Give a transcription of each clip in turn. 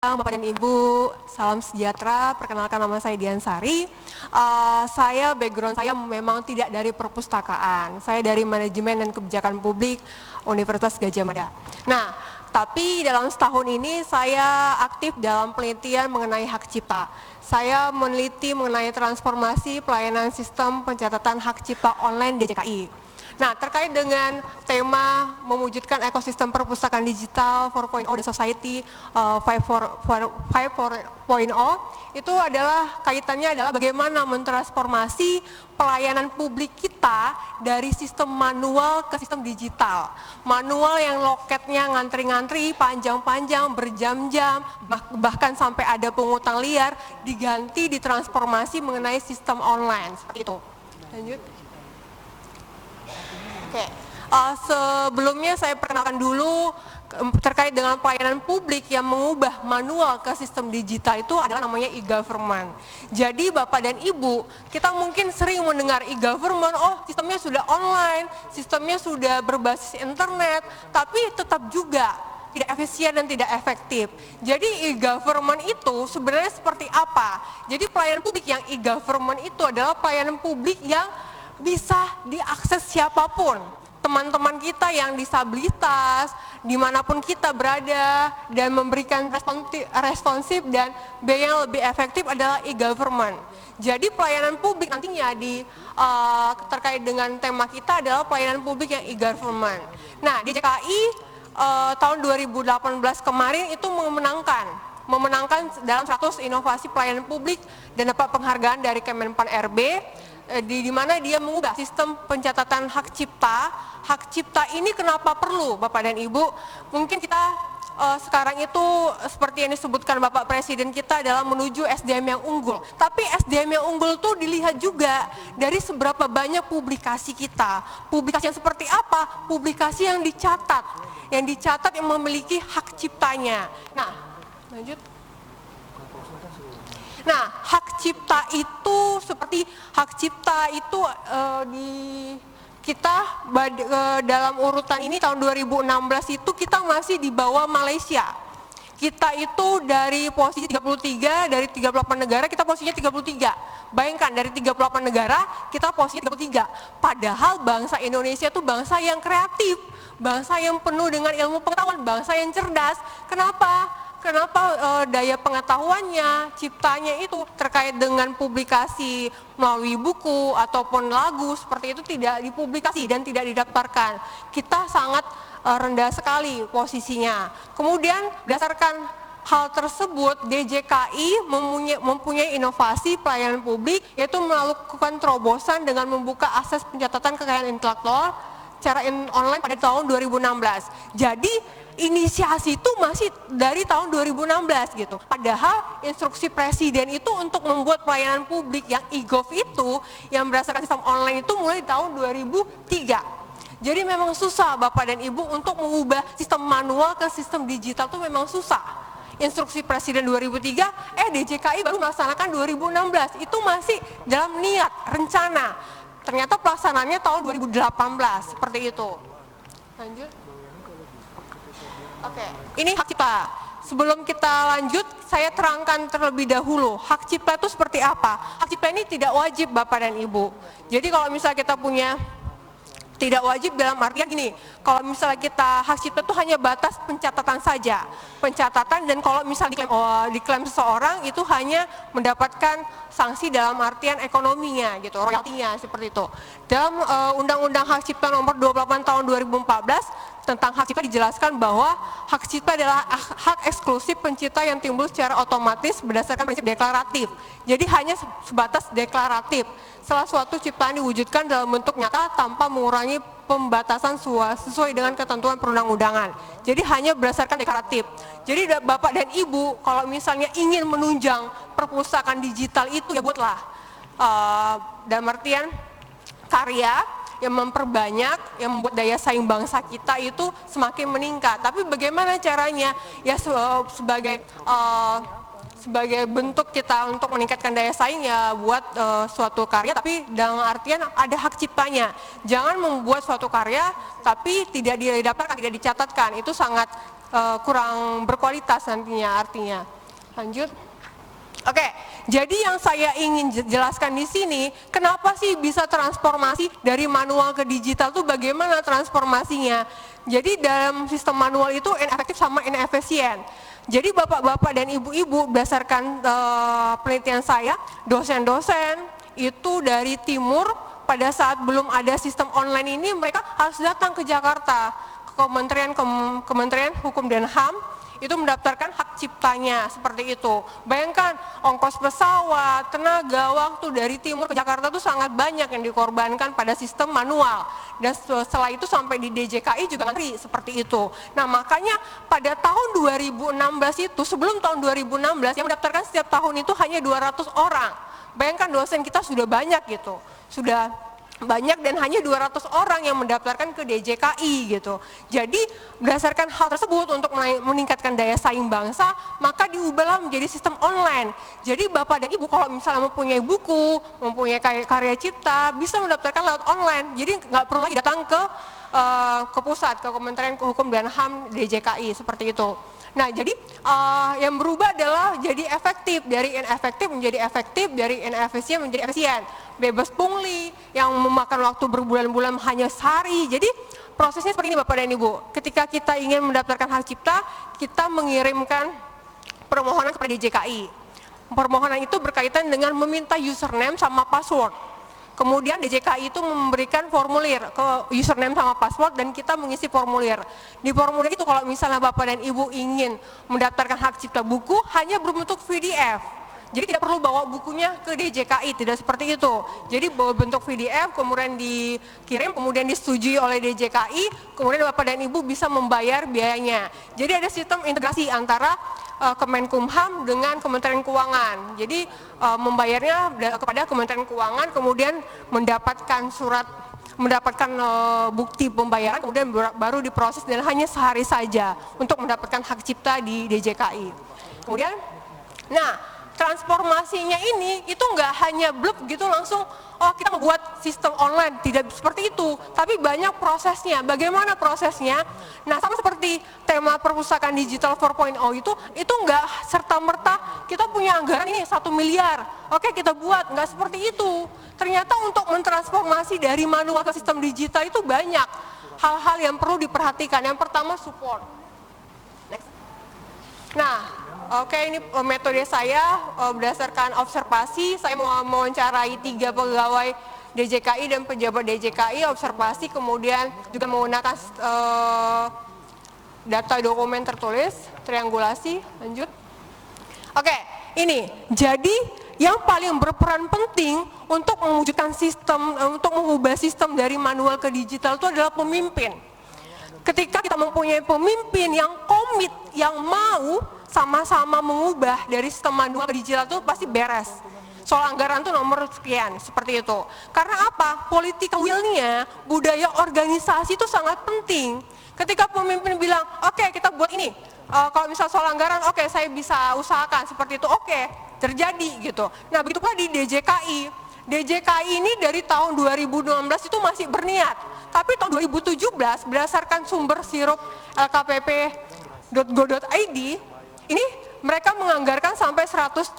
Bapak dan Ibu, salam sejahtera. Perkenalkan, nama saya Dian Sari. Background saya memang tidak dari perpustakaan. Saya dari manajemen dan kebijakan publik Universitas Gadjah Mada. Nah, tapi dalam setahun ini saya aktif dalam penelitian mengenai hak cipta. Saya meneliti mengenai transformasi pelayanan sistem pencatatan hak cipta online DJKI. Nah, terkait dengan tema mewujudkan ekosistem perpustakaan digital 4.0 dan society 5.0, itu adalah kaitannya adalah bagaimana mentransformasi pelayanan publik kita dari sistem manual ke sistem digital. Manual yang loketnya ngantri-ngantri panjang-panjang berjam-jam, bahkan sampai ada pungutan liar, diganti ditransformasi mengenai sistem online seperti itu. Lanjut. Oke, sebelumnya saya perkenalkan dulu terkait dengan pelayanan publik yang mengubah manual ke sistem digital itu adalah namanya e-government. Jadi Bapak dan Ibu, kita mungkin sering mendengar e-government, oh sistemnya sudah online, sistemnya sudah berbasis internet, tapi tetap juga tidak efisien dan tidak efektif. Jadi e-government itu sebenarnya seperti apa? Jadi pelayanan publik yang e-government itu adalah pelayanan publik yang bisa diakses siapapun, teman-teman kita yang disabilitas, dimanapun kita berada, dan memberikan responsif dan biaya yang lebih efektif adalah e-government. Jadi pelayanan publik nantinya terkait dengan tema kita adalah pelayanan publik yang e-government. Nah, DJKI tahun 2018 kemarin itu memenangkan dalam 100 inovasi pelayanan publik dan dapat penghargaan dari Kemenpan RB, di mana dia mengubah sistem pencatatan hak cipta. Hak cipta ini kenapa perlu Bapak dan Ibu? Mungkin kita sekarang itu seperti yang disebutkan Bapak Presiden kita adalah menuju SDM yang unggul. Tapi SDM yang unggul itu dilihat juga dari seberapa banyak publikasi kita. Publikasi yang seperti apa? Publikasi yang dicatat. Yang dicatat yang memiliki hak ciptanya. Nah, lanjut. Nah, hak cipta itu seperti hak cipta itu kita dalam urutan ini tahun 2016 itu kita masih di bawah Malaysia. Kita itu dari posisi 33, dari 38 negara kita posisinya 33. Bayangkan dari 38 negara kita posisi 33. Padahal bangsa Indonesia itu bangsa yang kreatif, bangsa yang penuh dengan ilmu pengetahuan, bangsa yang cerdas. Kenapa daya pengetahuannya, ciptanya itu terkait dengan publikasi melalui buku ataupun lagu seperti itu tidak dipublikasi dan tidak didaftarkan. Kita sangat rendah sekali posisinya. Kemudian berdasarkan hal tersebut, DJKI mempunyai inovasi pelayanan publik, yaitu melakukan terobosan dengan membuka akses pencatatan kekayaan intelektual secara online pada tahun 2016. Jadi inisiasi itu masih dari tahun 2016 gitu. Padahal instruksi presiden itu untuk membuat pelayanan publik yang e-gov itu yang berdasarkan sistem online itu mulai tahun 2003. Jadi memang susah Bapak dan Ibu untuk mengubah sistem manual ke sistem digital itu memang susah. Instruksi presiden 2003, DJKI baru melaksanakan 2016. Itu masih dalam niat, rencana. Ternyata pelaksanaannya tahun 2018, seperti itu. Lanjut. Oke, ini hak cipta. Sebelum kita lanjut, saya terangkan terlebih dahulu, hak cipta itu seperti apa? Hak cipta ini tidak wajib Bapak dan Ibu. Jadi kalau misalnya kita punya, tidak wajib dalam artian gini, kalau misalnya kita hak cipta itu hanya batas pencatatan saja. Pencatatan, dan kalau misalnya diklaim seseorang itu hanya mendapatkan sanksi dalam artian ekonominya gitu, royaltinya seperti itu. Dalam Undang-Undang Hak Cipta nomor 28 tahun 2014 tentang hak cipta dijelaskan bahwa hak cipta adalah hak eksklusif pencipta yang timbul secara otomatis berdasarkan prinsip deklaratif. Jadi hanya sebatas deklaratif. Salah suatu ciptaan diwujudkan dalam bentuk nyata tanpa mengurangi pembatasan sesuai dengan ketentuan perundang-undangan. Jadi hanya berdasarkan deklaratif. Jadi Bapak dan Ibu kalau misalnya ingin menunjang perpustakaan digital itu ya buatlah dalam artian karya yang memperbanyak, yang membuat daya saing bangsa kita itu semakin meningkat. Tapi bagaimana caranya? Ya sebagai bentuk kita untuk meningkatkan daya saing ya buat suatu karya, tapi dalam artian ada hak ciptanya. Jangan membuat suatu karya tapi tidak didaftarkan, tidak dicatatkan. Itu sangat kurang berkualitas nantinya artinya. Lanjut. Oke, jadi yang saya ingin jelaskan di sini, kenapa sih bisa transformasi dari manual ke digital tuh bagaimana transformasinya? Jadi dalam sistem manual itu inefektif sama inefisien. Jadi bapak-bapak dan ibu-ibu berdasarkan penelitian saya, dosen-dosen itu dari timur pada saat belum ada sistem online ini mereka harus datang ke Jakarta, ke Kementerian Hukum dan HAM, itu mendaftarkan hak ciptanya seperti itu. Bayangkan ongkos pesawat, tenaga, waktu dari timur ke Jakarta itu sangat banyak yang dikorbankan pada sistem manual. Dan setelah itu sampai di DJKI juga ngantri seperti itu. Nah makanya pada tahun 2016 itu, sebelum tahun 2016 yang mendaftarkan setiap tahun itu hanya 200 orang. Bayangkan dosen kita sudah banyak gitu, sudah banyak dan hanya 200 orang yang mendaftarkan ke DJKI gitu. Jadi berdasarkan hal tersebut untuk meningkatkan daya saing bangsa, maka diubahlah menjadi sistem online. Jadi Bapak dan Ibu kalau misalnya mempunyai buku, mempunyai karya cipta, bisa mendaftarkan lewat online. Jadi nggak perlu lagi datang ke pusat, ke Kementerian Hukum dan HAM DJKI seperti itu. Nah jadi yang berubah adalah jadi efektif, dari inefektif menjadi efektif, dari inefisien menjadi efisien, bebas pungli yang memakan waktu berbulan-bulan hanya sehari. Jadi prosesnya seperti ini Bapak dan Ibu, ketika kita ingin mendaftarkan hak cipta, kita mengirimkan permohonan kepada DJKI. Permohonan itu berkaitan dengan meminta username sama password. Kemudian DJKI itu memberikan formulir ke username sama password dan kita mengisi formulir. Di formulir itu kalau misalnya Bapak dan Ibu ingin mendaftarkan hak cipta buku hanya berbentuk PDF. Jadi tidak perlu bawa bukunya ke DJKI, tidak seperti itu. Jadi bawa bentuk PDF, kemudian dikirim, kemudian disetujui oleh DJKI, kemudian Bapak dan Ibu bisa membayar biayanya. Jadi ada sistem integrasi antara Kemenkumham dengan Kementerian Keuangan. Jadi membayarnya kepada Kementerian Keuangan, kemudian mendapatkan bukti pembayaran, kemudian baru diproses dan hanya sehari saja untuk mendapatkan hak cipta di DJKI. Kemudian, nah transformasinya ini itu nggak hanya blok gitu langsung, oh kita membuat sistem online, tidak seperti itu, tapi banyak prosesnya. Bagaimana prosesnya? Nah sama seperti tema perpustakaan digital 4.0 itu nggak serta-merta kita punya anggaran ini 1 miliar, oke kita buat, nggak seperti itu. Ternyata untuk mentransformasi dari manual ke sistem digital itu banyak hal-hal yang perlu diperhatikan. Yang pertama support. Next. Nah, oke, ini metode saya berdasarkan observasi. Saya mewawancarai 3 pegawai DJKI dan pejabat DJKI, observasi, kemudian juga menggunakan data dokumen tertulis, triangulasi. Lanjut. Oke, ini jadi yang paling berperan penting untuk mewujudkan sistem, untuk mengubah sistem dari manual ke digital itu adalah pemimpin. Ketika kita mempunyai pemimpin yang komit, yang mau sama-sama mengubah dari sistem manual ke digital itu pasti beres. Soal anggaran itu nomor sekian, seperti itu. Karena apa? Political will-nya, budaya organisasi itu sangat penting. Ketika pemimpin bilang, oke kita buat ini, kalau misal soal anggaran, oke saya bisa usahakan seperti itu, oke terjadi gitu. Nah begitu pula di DJKI. DJKI ini dari tahun 2016 itu masih berniat. Tapi tahun 2017 berdasarkan sumber sirup lkpp.go.id, ini mereka menganggarkan sampai 101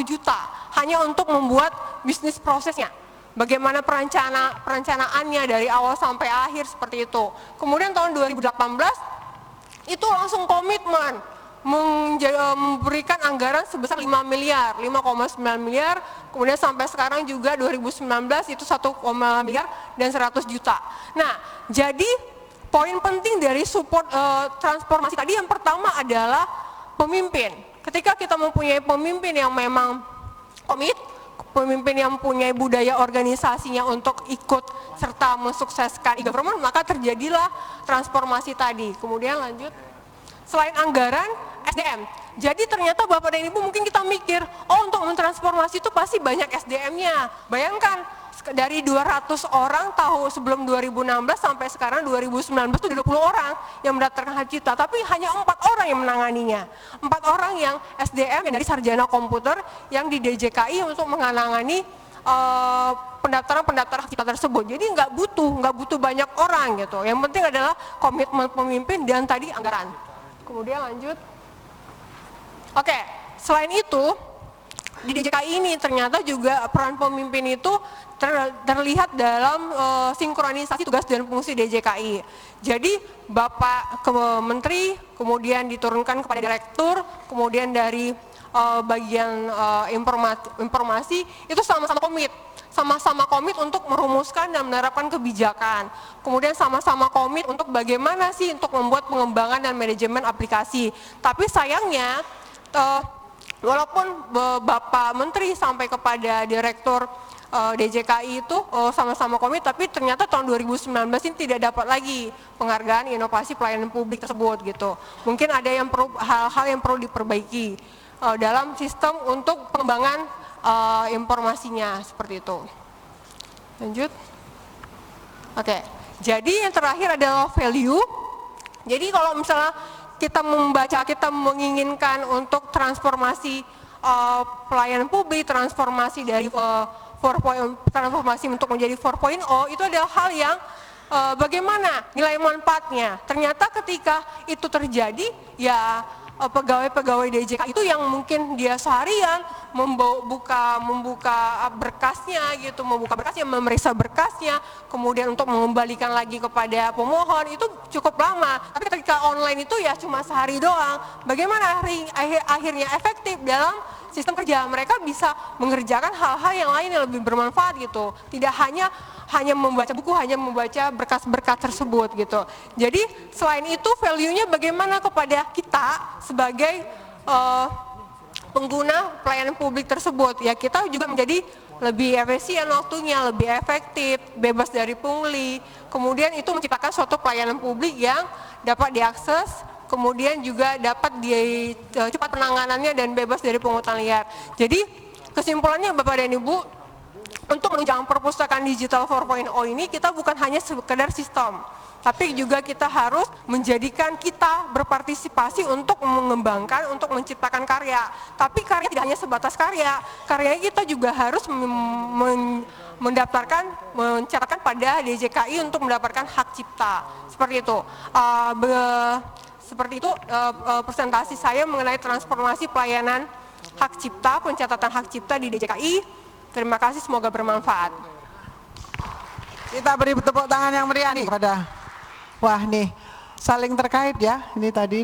juta hanya untuk membuat bisnis prosesnya. Bagaimana perencanaannya dari awal sampai akhir seperti itu. Kemudian tahun 2018 itu langsung komitmen memberikan anggaran sebesar 5 miliar, 5,9 miliar, kemudian sampai sekarang juga 2019 itu 1, miliar dan 100 juta. Nah, jadi poin penting dari support transformasi tadi yang pertama adalah pemimpin. Ketika kita mempunyai pemimpin yang memang komit, pemimpin yang mempunyai budaya organisasinya untuk ikut serta mensukseskan e-government, maka terjadilah transformasi tadi. Kemudian lanjut, selain anggaran, SDM. Jadi ternyata Bapak dan Ibu mungkin kita mikir, oh untuk mentransformasi itu pasti banyak SDM-nya. Bayangkan, dari 200 orang tahun sebelum 2016 sampai sekarang 2019 itu 20 orang yang mendaftarkan hak cipta, tapi hanya 4 orang yang menanganinya. 4 orang yang SDM yang dari sarjana komputer yang di DJKI untuk menangani pendaftaran hak cipta tersebut. Jadi nggak butuh banyak orang gitu. Yang penting adalah komitmen pemimpin dan tadi anggaran. Kemudian lanjut. Oke, selain itu di DJKI ini ternyata juga peran pemimpin itu terlihat dalam sinkronisasi tugas dan fungsi DJKI. Jadi Bapak Menteri kemudian diturunkan kepada direktur, kemudian dari bagian informasi itu sama-sama komit untuk merumuskan dan menerapkan kebijakan. Kemudian sama-sama komit untuk bagaimana sih untuk membuat pengembangan dan manajemen aplikasi. Tapi sayangnya walaupun Bapak Menteri sampai kepada Direktur DJKI itu sama-sama komit, tapi ternyata tahun 2019 ini tidak dapat lagi penghargaan inovasi pelayanan publik tersebut gitu. Mungkin ada yang perlu hal-hal yang perlu diperbaiki dalam sistem untuk pengembangan informasinya seperti itu. Lanjut. Oke. Jadi yang terakhir adalah value. Jadi kalau misalnya kita menginginkan untuk transformasi pelayanan publik, transformasi dari transformasi untuk menjadi 4.0, itu adalah hal yang bagaimana nilai manfaatnya. Ternyata ketika itu terjadi, ya pegawai-pegawai DJK itu yang mungkin dia seharian membuka berkasnya gitu, memeriksa berkasnya, kemudian untuk mengembalikan lagi kepada pemohon itu cukup lama. Tapi ketika online itu ya cuma sehari doang. Bagaimana akhirnya efektif dalam sistem kerja, mereka bisa mengerjakan hal-hal yang lain yang lebih bermanfaat gitu. Tidak hanya membaca buku, hanya membaca berkas-berkas tersebut gitu. Jadi selain itu value-nya bagaimana kepada kita sebagai pengguna pelayanan publik tersebut. Ya kita juga menjadi lebih efisien waktunya, lebih efektif, bebas dari pungli. Kemudian itu menciptakan suatu pelayanan publik yang dapat diakses, kemudian juga dapat cepat penanganannya dan bebas dari pungutan liar. Jadi kesimpulannya Bapak dan Ibu, untuk menunjang perpustakaan digital 4.0 ini kita bukan hanya sekedar sistem, tapi juga kita harus menjadikan kita berpartisipasi untuk mengembangkan, untuk menciptakan karya. Tapi karya tidak hanya sebatas karya kita juga harus mencatatkan pada DJKI untuk mendapatkan hak cipta. Seperti itu. Presentasi saya mengenai transformasi pelayanan hak cipta, pencatatan hak cipta di DJKI. Terima kasih, semoga bermanfaat. Kita beri tepuk tangan yang meriah nih kepada, wah nih saling terkait ya, ini tadi